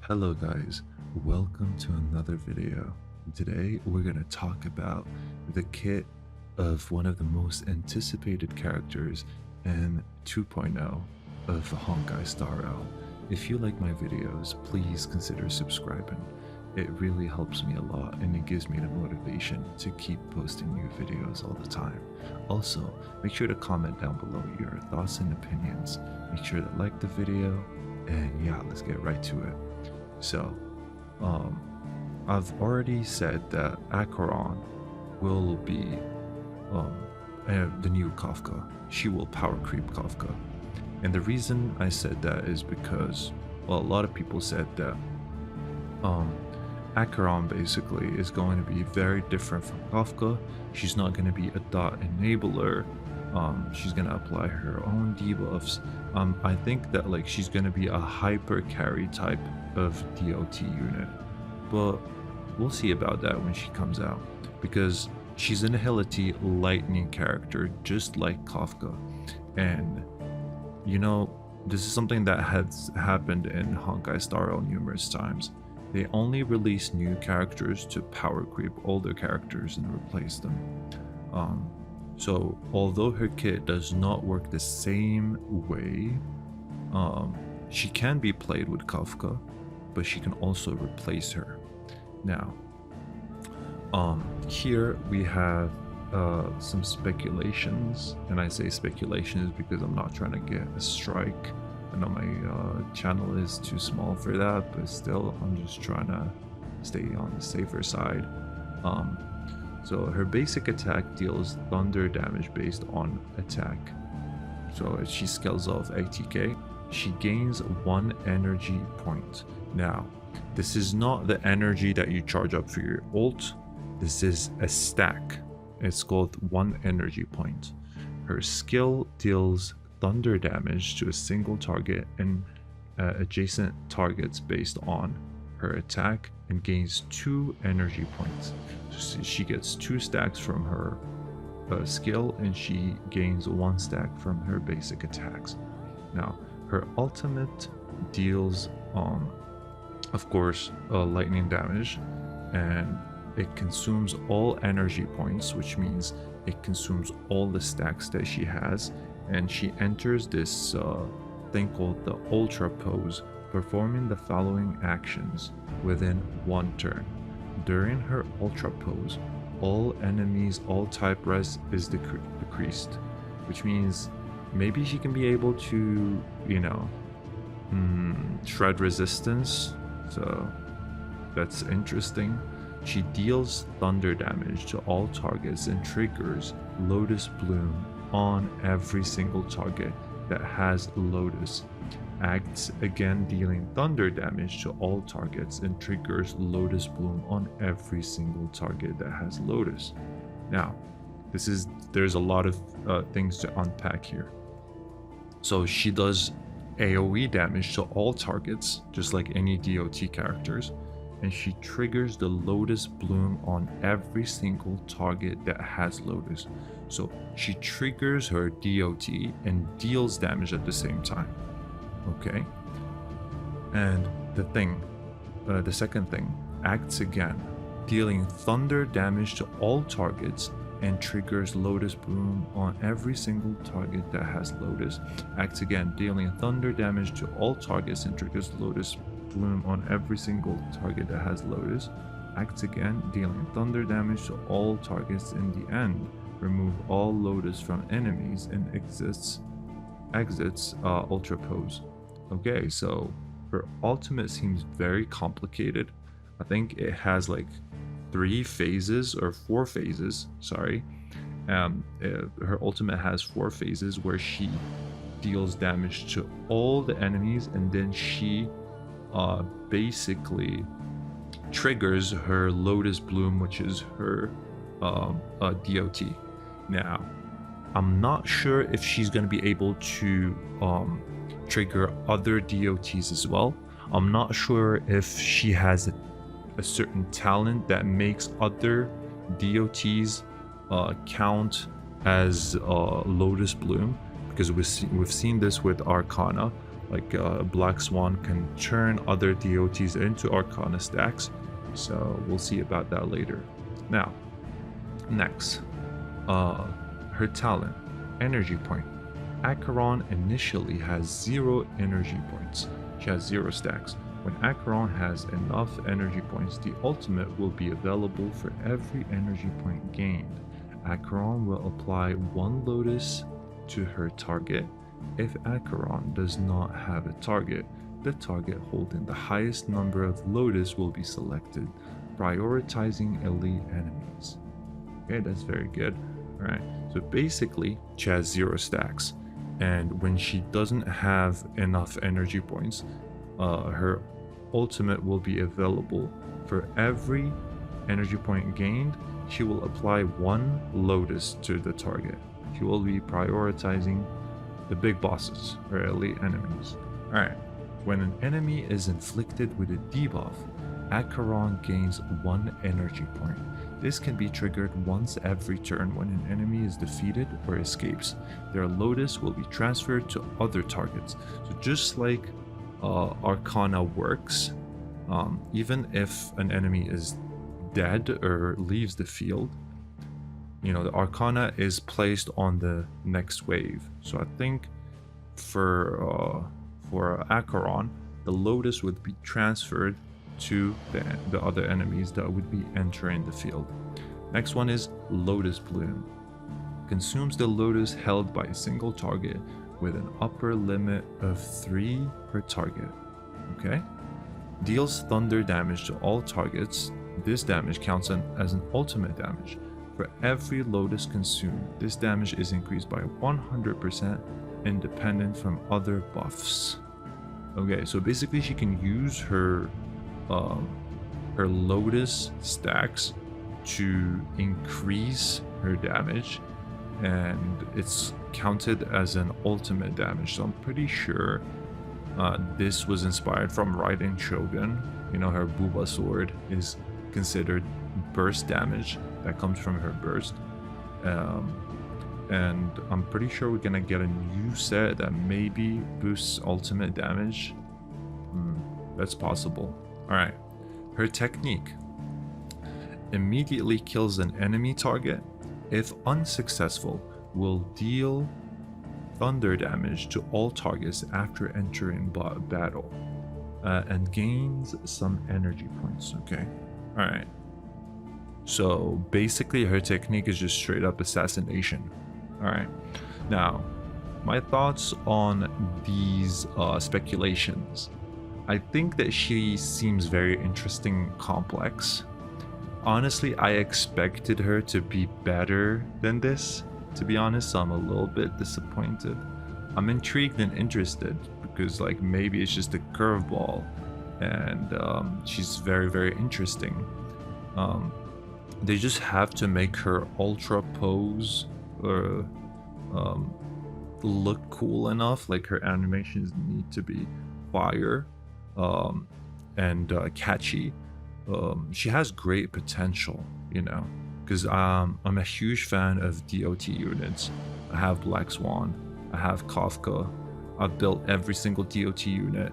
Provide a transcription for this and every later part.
Hello guys, welcome to another video. Today we're going to talk about the kit of one of the most anticipated characters in 2.0 of Honkai Star Rail. If you like my videos, please consider subscribing. It really helps me a lot and it gives me the motivation to keep posting new videos all the time. Also, make sure to comment down below your thoughts and opinions. Make sure to like the video, and yeah, let's get right to it. So, I've already said that ACHERON will be the new Kafka. She will power creep Kafka. And the reason I said that is because, well, a lot of people said that ACHERON basically is going to be very different from Kafka. She's not going to be a dot enabler. She's going to apply her own debuffs. I think that like she's going to be a hyper carry type of DOT unit, but we'll see about that when she comes out, because she's an Ahility lightning character just like Kafka. And you know, this is something that has happened in Honkai Star Rail numerous times. They only release new characters to power creep older characters and replace them. So although her kit does not work the same way, she can be played with Kafka, but she can also replace her. Now, here we have some speculations, and I say speculations because I'm not trying to get a strike. I know my channel is too small for that, but still, I'm just trying to stay on the safer side. So her basic attack deals thunder damage based on attack. So as she scales off ATK, she gains 1 energy point. Now, this is not the energy that you charge up for your ult. This is a stack. It's called 1 energy point. Her skill deals thunder damage to a single target and adjacent targets based on her attack, and gains 2 energy points. So she gets 2 stacks from her skill, and she gains 1 stack from her basic attacks. Now, her ultimate deals, of course, lightning damage, and it consumes all energy points, which means it consumes all the stacks that she has, and she enters this thing called the Ultra Pose, performing the following actions within 1 turn. During her Ultra Pose, all enemies, all type res is decreased, which means maybe she can be able to, you know, shred resistance, so that's interesting. She deals thunder damage to all targets and triggers Lotus Bloom on every single target that has Lotus. Acts again, dealing thunder damage to all targets, and triggers Lotus Bloom on every single target that has Lotus. Now, there's a lot of things to unpack here. So she does AoE damage to all targets, just like any DOT characters, and she triggers the Lotus Bloom on every single target that has Lotus. So she triggers her DOT and deals damage at the same time. Okay, and the second thing, acts again, dealing thunder damage to all targets and triggers Lotus Bloom on every single target that has Lotus. Acts again, dealing thunder damage to all targets and triggers Lotus Bloom on every single target that has Lotus. Acts again, dealing thunder damage to all targets. In the end, remove all Lotus from enemies and exits Ultra Pose. Okay, so her ultimate seems very complicated. I think it has like 3 phases or 4 phases, sorry. Her ultimate has 4 phases where she deals damage to all the enemies, and then she basically triggers her Lotus Bloom, which is her DOT. Now, I'm not sure if she's going to be able to trigger other DOTs as well. I'm not sure if she has a certain talent that makes other DOTs count as Lotus Bloom, because we've seen this with Arcana, like Black Swan can turn other DOTs into Arcana stacks, so we'll see about that later. Now, next, her talent, Energy Point. Acheron initially has 0 energy points. She has 0 stacks. When Acheron has enough energy points, the ultimate will be available for every energy point gained. Acheron will apply 1 Lotus to her target. If Acheron does not have a target, the target holding the highest number of Lotus will be selected, prioritizing elite enemies. Okay, that's very good. Alright, so basically, she has 0 stacks. And when she doesn't have enough energy points, her ultimate will be available. For every energy point gained, she will apply 1 Lotus to the target. She will be prioritizing the big bosses or elite enemies. Alright, when an enemy is inflicted with a debuff, Acheron gains 1 energy point. This can be triggered once every turn when an enemy is defeated or escapes. Their Lotus will be transferred to other targets. So just like Arcana works, even if an enemy is dead or leaves the field, you know, the Arcana is placed on the next wave. So I think for Acheron, the Lotus would be transferred to the other enemies that would be entering the field. Next one is Lotus Bloom. Consumes the Lotus held by a single target with an upper limit of 3 per target. Okay? Deals thunder damage to all targets. This damage counts as an ultimate damage. For every Lotus consumed, this damage is increased by 100% independent from other buffs. Okay, so basically she can use her Lotus stacks to increase her damage, and it's counted as an ultimate damage. So I'm pretty sure this was inspired from Raiden Shogun. You know, her Booba sword is considered burst damage that comes from her burst, and I'm pretty sure we're gonna get a new set that maybe boosts ultimate damage. That's possible. Alright, her technique. Immediately kills an enemy target. If unsuccessful, will deal thunder damage to all targets after entering battle, and gains some energy points. Okay, alright. So basically her technique is just straight up assassination. Alright, now my thoughts on these speculations. I think that she seems very interesting, complex. Honestly, I expected her to be better than this, to be honest, so I'm a little bit disappointed. I'm intrigued and interested because like maybe it's just a curveball, and she's very, very interesting. They just have to make her ultra pose or look cool enough. Like her animations need to be fire and catchy. She has great potential, you know, because I'm a huge fan of DOT units. I have Black Swan, I have Kafka, I've built every single DOT unit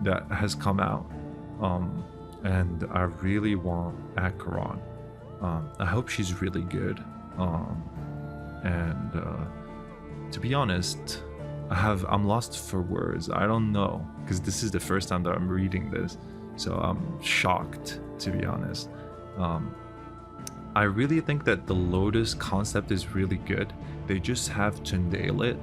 that has come out, and I really want Acheron. I hope she's really good, and to be honest, I'm lost for words. I don't know, because this is the first time that I'm reading this, so I'm shocked, to be honest. I really think that the Lotus concept is really good. They just have to nail it,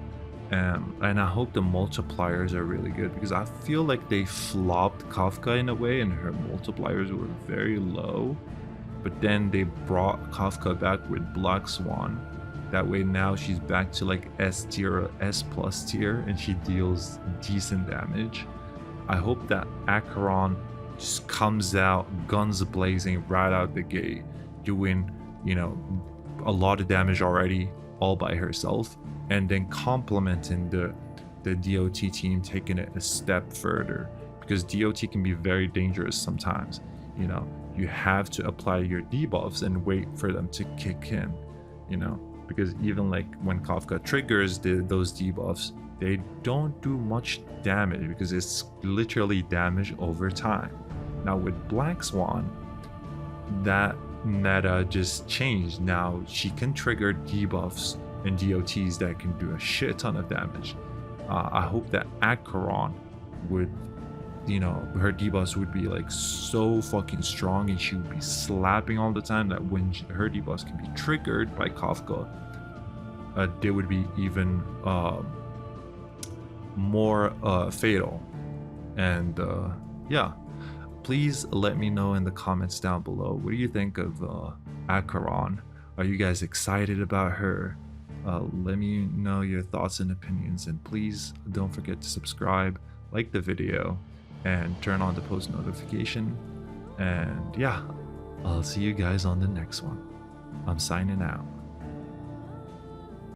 and I hope the multipliers are really good, because I feel like they flopped Kafka in a way and her multipliers were very low, but then they brought Kafka back with Black Swan. That way now she's back to like S tier or S plus tier, and she deals decent damage. I hope that Acheron just comes out guns blazing right out the gate, doing, you know, a lot of damage already all by herself, and then complementing the DOT team, taking it a step further, because DOT can be very dangerous sometimes. You know, you have to apply your debuffs and wait for them to kick in, you know, because even like when Kafka triggers those debuffs, they don't do much damage because it's literally damage over time. Now with Black Swan, that meta just changed. Now she can trigger debuffs and DOTs that can do a shit ton of damage. I hope that ACHERON would, you know, her debuffs would be like so fucking strong and she would be slapping all the time that when her debuffs can be triggered by Kafka, they would be even more fatal. And yeah, please let me know in the comments down below, what do you think of ACHERON? Are you guys excited about her? Let me know your thoughts and opinions, and please don't forget to subscribe, like the video, and turn on the post notification. And yeah, I'll see you guys on the next one. I'm signing out.